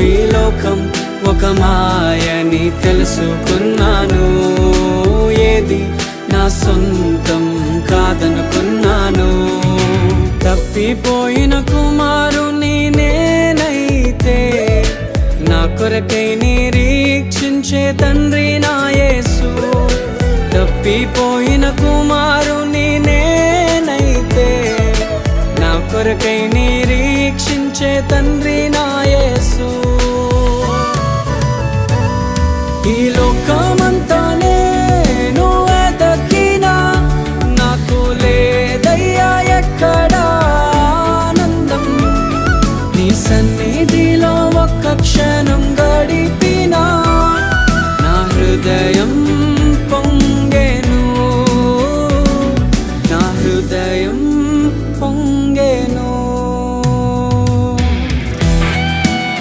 ఈ లోకం ఒక మాయని తెలుసుకున్నాను. ఏది నా సొంతం కాదనుకున్నాను. తప్పిపోయిన కుమారుని నేనైతే నా కొరకై నిరీక్షించే తండ్రి నా యేసు. తప్పిపోయిన కుమారుని నేనైతే నా కొరకై నిరీక్షించే తండ్రి నా యేసు. ఈ లోకమంతా నేను వెతకినా నాకు లేదయ్యా ఎక్కడా ఆనందం. నీ సన్నిధిలో ఒక్క క్షణం